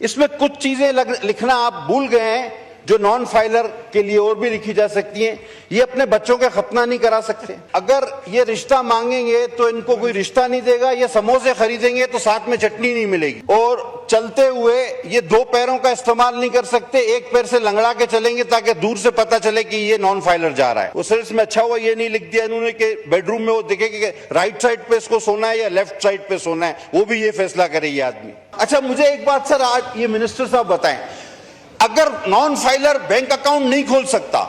इसमें कुछ चीजें लिखना आप भूल गए हैं जो नॉन फाइलर के लिए और भी लिखी जा सकती हैं। ये अपने बच्चों का खतना नहीं करा सकते। अगर ये रिश्ता मांगेंगे तो इनको कोई रिश्ता नहीं देगा। ये समोसे खरीदेंगे तो साथ में चटनी नहीं मिलेगी। और चलते हुए ये दो पैरों का इस्तेमाल नहीं कर सकते, एक पैर से लंगड़ा के चलेंगे ताकि दूर से पता चले कि ये नॉन फाइलर जा रहा है। वो सिर्फ में अच्छा हुआ ये नहीं लिख दिया इन्होंने कि बेडरूम में वो देखे कि राइट साइड पे इसको सोना है या लेफ्ट साइड पे सोना है, वो भी ये फैसला करे ये आदमी। अच्छा, मुझे एक बात सर आज ये मिनिस्टर साहब बताएं, अगर नॉन फाइलर बैंक अकाउंट नहीं खोल सकता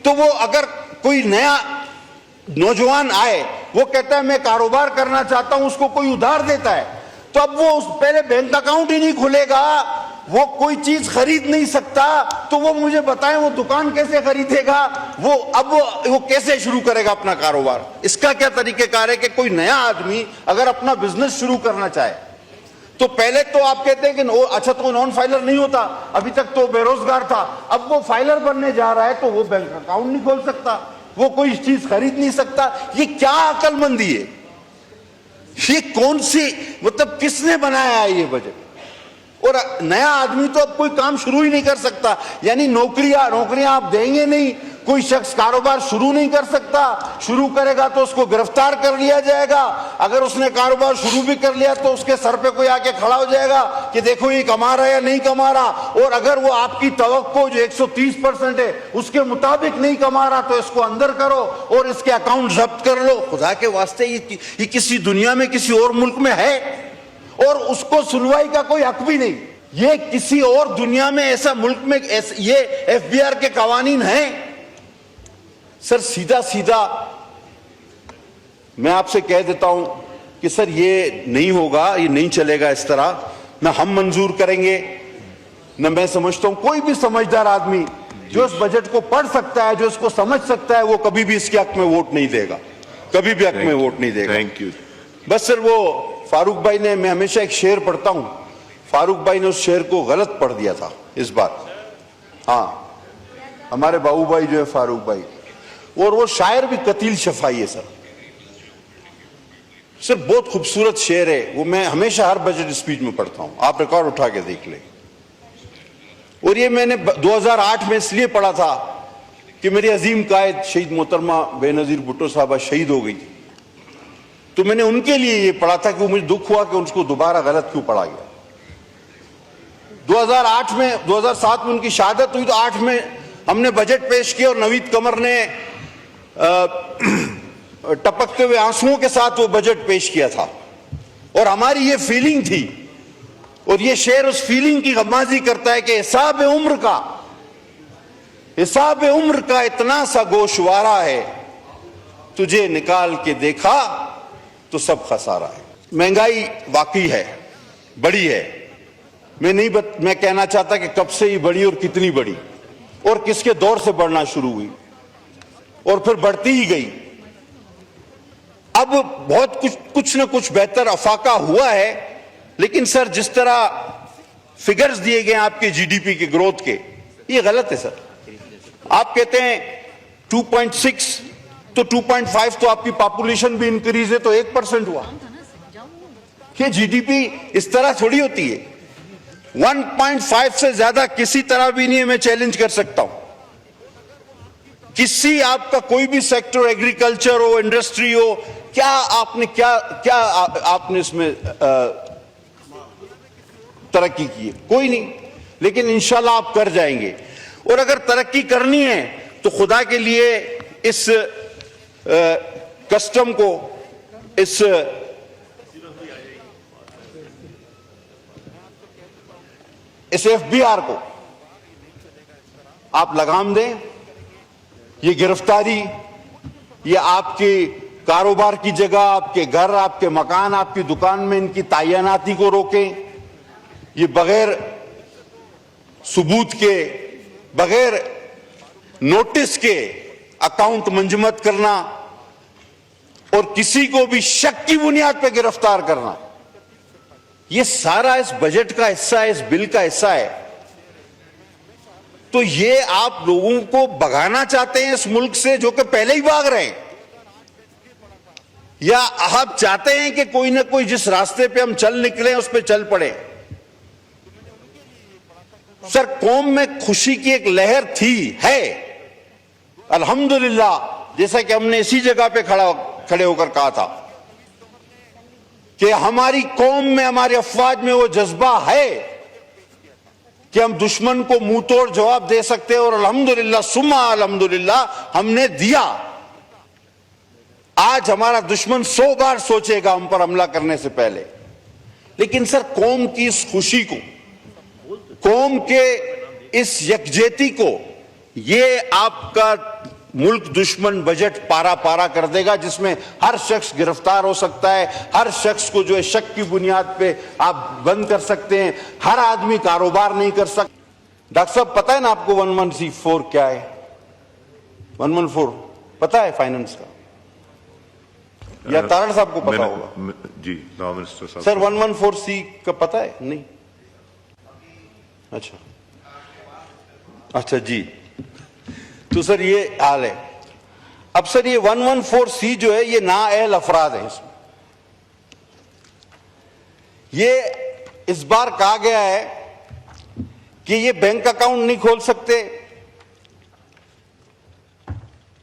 तो वो अगर कोई नया नौजवान आए, वो कहता है मैं कारोबार करना चाहता हूं, उसको कोई उधार देता है, तो अब वो पहले बैंक अकाउंट ही नहीं खुलेगा, वो कोई चीज खरीद नहीं सकता, तो वो मुझे बताएं वो दुकान कैसे खरीदेगा, वो कैसे शुरू करेगा अपना कारोबार। इसका क्या तरीकेकार है कि कोई नया आदमी अगर अपना बिजनेस शुरू करना चाहे तो पहले तो आप कहते हैं कि अच्छा तो नॉन फाइलर नहीं होता, अभी तक तो बेरोजगार था, अब वो फाइलर बनने जा रहा है तो वो बैंक अकाउंट नहीं खोल सकता, वो कोई चीज खरीद नहीं सकता। ये क्या अकलमंदी है? ये कौन सी, मतलब किसने बनाया है ये बजट? और नया आदमी तो अब कोई काम शुरू ही नहीं कर सकता, यानी नौकरियां आप देंगे नहीं, कोई शख्स कारोबार शुरू नहीं कर सकता, शुरू करेगा तो उसको गिरफ्तार कर लिया जाएगा, अगर उसने कारोबार शुरू भी कर लिया तो उसके सर पे कोई आके खड़ा हो जाएगा कि देखो ये कमा रहा है या नहीं कमा रहा, और अगर वो आपकी तवक्को जो 130% है उसके मुताबिक नहीं कमा रहा तो इसको अंदर करो और इसके अकाउंट जब्त कर लो। खुदा के वास्ते ये किसी दुनिया में किसी और मुल्क में है? और उसको सुनवाई का कोई हक भी नहीं। ये किसी और दुनिया में ऐसा मुल्क में ये एफबीआर के कवानीन हैं? सर सीधा सीधा मैं आपसे कह देता हूं कि सर ये नहीं होगा, ये नहीं चलेगा इस तरह, ना हम मंजूर करेंगे, ना मैं समझता हूं कोई भी समझदार आदमी जो इस बजट को पढ़ सकता है, जो इसको समझ सकता है, वो कभी भी इसके हक में वोट नहीं देगा, कभी भी हक में वोट नहीं देगा। Thank you. बस सर वो फारूक भाई ने, मैं हमेशा एक शेर पढ़ता हूं, फारूक भाई ने उस शेर को गलत पढ़ दिया था इस बार। हाँ, हमारे बाबू भाई जो है फारूक भाई, और वो शायर भी कतील शफाई है सर। सर बहुत खूबसूरत शेर है वो, मैं हमेशा हर बजट स्पीच में पढ़ता हूं, आप रिकॉर्ड उठा के देख ले। और ये मैंने 2008 में इसलिए पढ़ा था कि मेरी अजीम कायद शहीद मोहतरमा बेनजीर भुट्टो साहबा शहीद हो गई, तो मैंने उनके लिए ये पढ़ा था कि मुझे दुख हुआ कि उनको दोबारा गलत क्यों पढ़ा गया। 2007 में उनकी शहादत हुई, तो 8 में हमने बजट पेश किया और नवीद कमर ने टपकते हुए आंसुओं के साथ वो बजट पेश किया था, और हमारी ये फीलिंग थी, और ये शेर उस फीलिंग की गमाजी करता है कि हिसाब उम्र का इतना सा गोशवारा है, तुझे निकाल के देखा तो सब खसारा है। महंगाई वाकई है, बड़ी है, मैं कहना चाहता कि कब से ही बढ़ी और कितनी बढ़ी और किसके दौर से बढ़ना शुरू हुई और फिर बढ़ती ही गई। अब बहुत कुछ न कुछ बेहतर अफाका हुआ है, लेकिन सर जिस तरह फिगर्स दिए गए आपके जीडीपी के ग्रोथ के, ये गलत है सर। आप कहते हैं 2.6 तो 2.5 तो आपकी पॉपुलेशन भी इंक्रीज है तो 1% हुआ। ये जीडीपी इस तरह थोड़ी होती है। 1.5 से ज्यादा किसी तरह भी नहीं है, मैं चैलेंज कर सकता हूं। किसी आपका कोई भी सेक्टर, एग्रीकल्चर हो, इंडस्ट्री हो, क्या आपने इसमें तरक्की की है? कोई नहीं, लेकिन इंशाल्लाह आप कर जाएंगे। और अगर तरक्की करनी है तो खुदा के लिए इस कस्टम को, इस एफबीआर को आप लगाम दें। ये गिरफ्तारी, ये आपके कारोबार की जगह, आपके घर, आपके मकान, आपकी दुकान में इनकी तैनाती को रोकें। ये बगैर सबूत के, बगैर नोटिस के अकाउंट मंजमद करना और किसी को भी शक की बुनियाद पर गिरफ्तार करना, ये सारा इस बजट का हिस्सा है, इस बिल का हिस्सा है। तो ये आप लोगों को भगाना चाहते हैं इस मुल्क से, जो कि पहले ही भाग रहे हैं, या आप चाहते हैं कि कोई ना कोई जिस रास्ते पे हम चल निकले उस पे चल पड़े? सर कौम में खुशी की एक लहर थी, है, अल्हम्दुलिल्लाह, जैसा कि हमने इसी जगह पे खड़े होकर कहा था कि हमारी कौम में, हमारी अफवाज में वो जज्बा है कि हम दुश्मन को मुंह तोड़ जवाब दे सकते हैं, और अल्हम्दुलिल्लाह सुम्मा अल्हम्दुलिल्लाह हमने दिया। आज हमारा दुश्मन 100 बार सोचेगा हम पर हमला करने से पहले। लेकिन सर कौम की इस खुशी को, कौम के इस यकजहती को, ये आपका मुल्क दुश्मन बजट पारा पारा कर देगा, जिसमें हर शख्स गिरफ्तार हो सकता है, हर शख्स को जो है शक की बुनियाद पे आप बंद कर सकते हैं, हर आदमी कारोबार नहीं कर सकता। डॉक्टर साहब पता है ना आपको 11C4 क्या है? 114 पता है फाइनेंस का, या तारड़ साहब को पता होगा? जी लॉ मिनिस्टर साहब। सर 114C का पता है? नहीं, अच्छा जी, तो सर ये हाल है। अब सर ये 114C जो है ये नाअहल अफराद है। इसमें ये इस बार कहा गया है कि ये बैंक अकाउंट नहीं खोल सकते,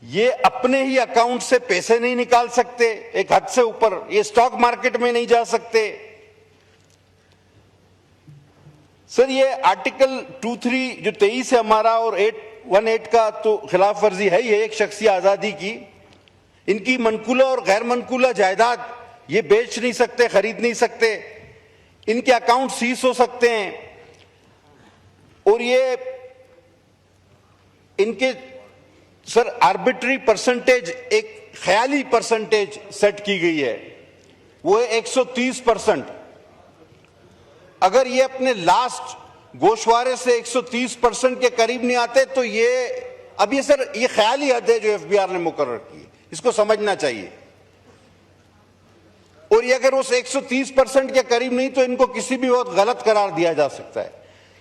ये अपने ही अकाउंट से पैसे नहीं निकाल सकते, एक हद से ऊपर ये स्टॉक मार्केट में नहीं जा सकते। सर ये आर्टिकल 23 जो 23 है हमारा, और 818 का तो खिलाफ वर्जी है ही है, एक शख्सी आजादी की। इनकी मनकूला और गैर मनकूला जायदाद ये बेच नहीं सकते, खरीद नहीं सकते, इनके अकाउंट सीज हो सकते हैं, और ये इनके सर आर्बिट्री परसेंटेज, एक ख्याली परसेंटेज सेट की गई है, वो है 130%। अगर ये अपने लास्ट गोशवारे से 130% के करीब नहीं आते तो ये, अब ये सर ये ख्याली हद है जो एफबीआर ने मुकर्रर की, इसको समझना चाहिए। और ये अगर उस 130% के करीब नहीं तो इनको किसी भी वक्त गलत करार दिया जा सकता है।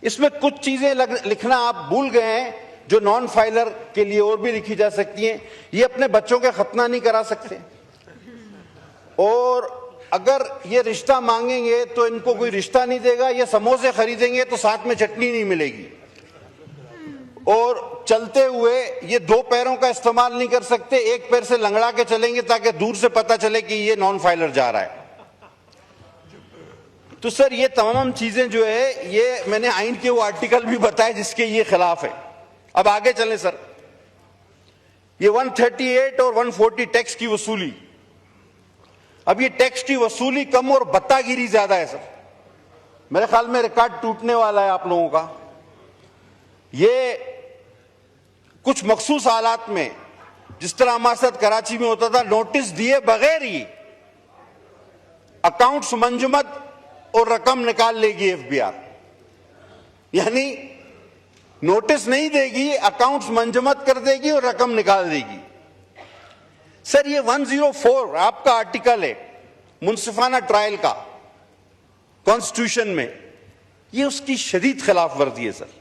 इसमें कुछ चीजें लिखना आप भूल गए हैं जो नॉन फाइलर के लिए और भी लिखी जा सकती हैं। ये अपने बच्चों के खतना नहीं करा सकते, और अगर ये रिश्ता मांगेंगे तो इनको कोई रिश्ता नहीं देगा, ये समोसे खरीदेंगे तो साथ में चटनी नहीं मिलेगी, और चलते हुए ये 2 पैरों का इस्तेमाल नहीं कर सकते, एक पैर से लंगड़ा के चलेंगे ताकि दूर से पता चले कि ये नॉन फाइलर जा रहा है। तो सर ये तमाम चीजें जो है ये मैंने आइन के वो आर्टिकल भी बताए जिसके ये खिलाफ है। अब आगे चलें सर, ये 138 और 140 टैक्स की वसूली, अब ये टैक्स की वसूली कम और बत्तागिरी ज्यादा है सर। मेरे ख्याल में रिकॉर्ड टूटने वाला है आप लोगों का। ये कुछ मखसूस हालात में, जिस तरह हमारे साथ कराची में होता था, नोटिस दिए बगैर ही अकाउंट्स मंजमद और रकम निकाल लेगी एफबीआर, यानी नोटिस नहीं देगी, अकाउंट्स मंजमद कर देगी और रकम निकाल देगी। सर ये 104 आपका आर्टिकल है मुनसिफाना ट्रायल का कॉन्स्टिट्यूशन में, ये उसकी शदीद खिलाफ वर्जी है सर।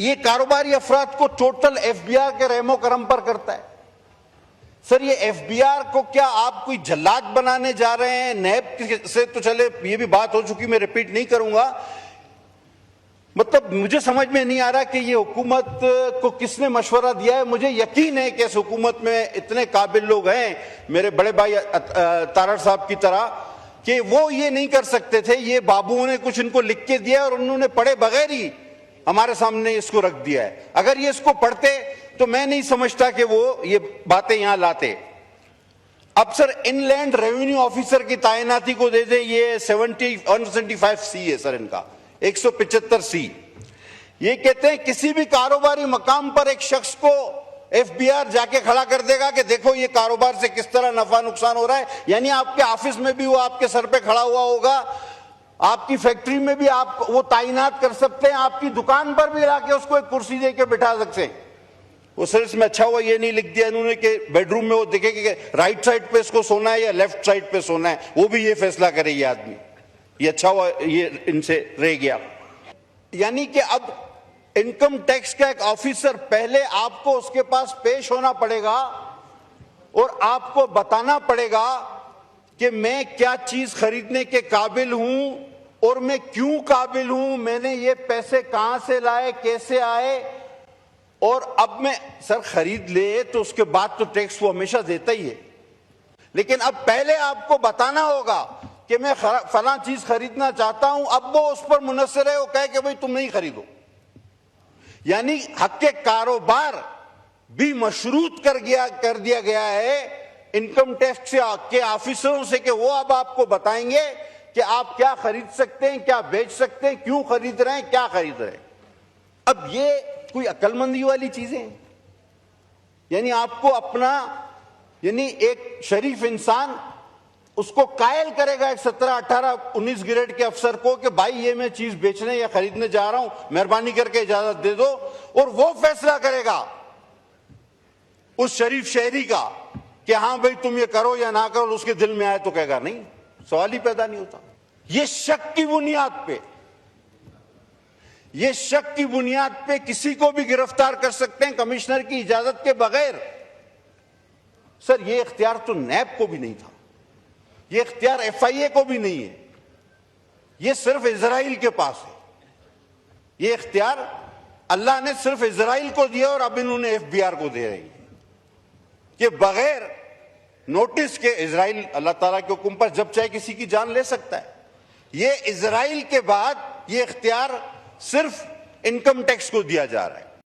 ये कारोबारी अफराद को टोटल एफबीआर के रहमो करम पर करता है। सर ये एफबीआर को क्या आप कोई जल्लाद बनाने जा रहे हैं? नैब से तो चले ये भी बात हो चुकी, मैं रिपीट नहीं करूंगा। मतलब मुझे समझ में नहीं आ रहा कि ये हुकूमत को किसने मशवरा दिया है। मुझे यकीन है कि इस हुकूमत में इतने काबिल लोग हैं मेरे बड़े भाई तारड़ साहब की तरह कि वो ये नहीं कर सकते थे। ये बाबुओं ने कुछ इनको लिख के दिया और उन्होंने पढ़े बगैर ही हमारे सामने इसको रख दिया है। अगर ये इसको पढ़ते तो मैं नहीं समझता कि वो ये बातें यहां लाते। अब सर इनलैंड रेवेन्यू ऑफिसर की तैनाती को दे दे, ये 175C है सर इनका 175C। ये कहते हैं किसी भी कारोबारी मकाम पर एक शख्स को एफबीआर जाके खड़ा कर देगा कि देखो ये कारोबार से किस तरह नफा नुकसान हो रहा है। यानी आपके ऑफिस में भी वो आपके सर पे खड़ा हुआ होगा, आपकी फैक्ट्री में भी आप वो तैनात कर सकते हैं, आपकी दुकान पर भी लाके उसको एक कुर्सी दे के बिठा सकते हैं। वो सर इसमें अच्छा हुआ ये नहीं लिख दिया इन्होंने कि बेडरूम में वो देखे कि राइट साइड पे इसको सोना है या लेफ्ट साइड पे सोना है, वो भी ये फैसला करे ये आदमी। ये अच्छा हुआ ये इनसे रह गया। यानी कि अब इनकम टैक्स का एक ऑफिसर, पहले आपको उसके पास पेश होना पड़ेगा और आपको बताना पड़ेगा कि मैं क्या चीज खरीदने के काबिल हूं और मैं क्यों काबिल हूं, मैंने ये पैसे कहां से लाए, कैसे आए। और अब मैं सर खरीद ले तो उसके बाद तो टैक्स वो हमेशा देता ही है, लेकिन अब पहले आपको बताना होगा कि मैं फलां चीज खरीदना चाहता हूं, अब वो उस पर मुनस्सर है, वो कहे कि भाई तुम नहीं खरीदो। यानी हक के कारोबार भी मशरूत कर दिया गया है इनकम टैक्स के ऑफिसरों से कि वो अब आपको बताएंगे कि आप क्या खरीद सकते हैं, क्या बेच सकते हैं, क्यों खरीद रहे हैं, क्या खरीद रहे हैं। अब ये कोई अक्लमंदी वाली चीजें हैं? यानी आपको अपना, यानी एक शरीफ इंसान उसको कायल करेगा एक 17, 18, 19 ग्रेड के अफसर को कि भाई ये मैं चीज बेचने या खरीदने जा रहा हूं, मेहरबानी करके इजाजत दे दो, और वो फैसला करेगा उस शरीफ शहरी का कि हां भाई तुम ये करो या ना करो। उसके दिल में आए तो कहेगा नहीं, सवाल ही पैदा नहीं होता। ये शक की बुनियाद पे, ये शक की बुनियाद पे किसी को भी गिरफ्तार कर सकते हैं कमिश्नर की इजाजत के बगैर। सर ये इख्तियार तो नैब को भी नहीं था, ये इख्तियार FIA को भी नहीं है, ये सिर्फ इजराइल के पास है। ये इख्तियार अल्लाह ने सिर्फ इजराइल को दिया और अब इन्होंने FBR को दे रही है कि बगैर नोटिस के इजराइल अल्लाह ताला के हुक्म पर जब चाहे किसी की जान ले सकता है। ये इजराइल के बाद ये इख्तियार सिर्फ इनकम टैक्स को दिया जा रहा है।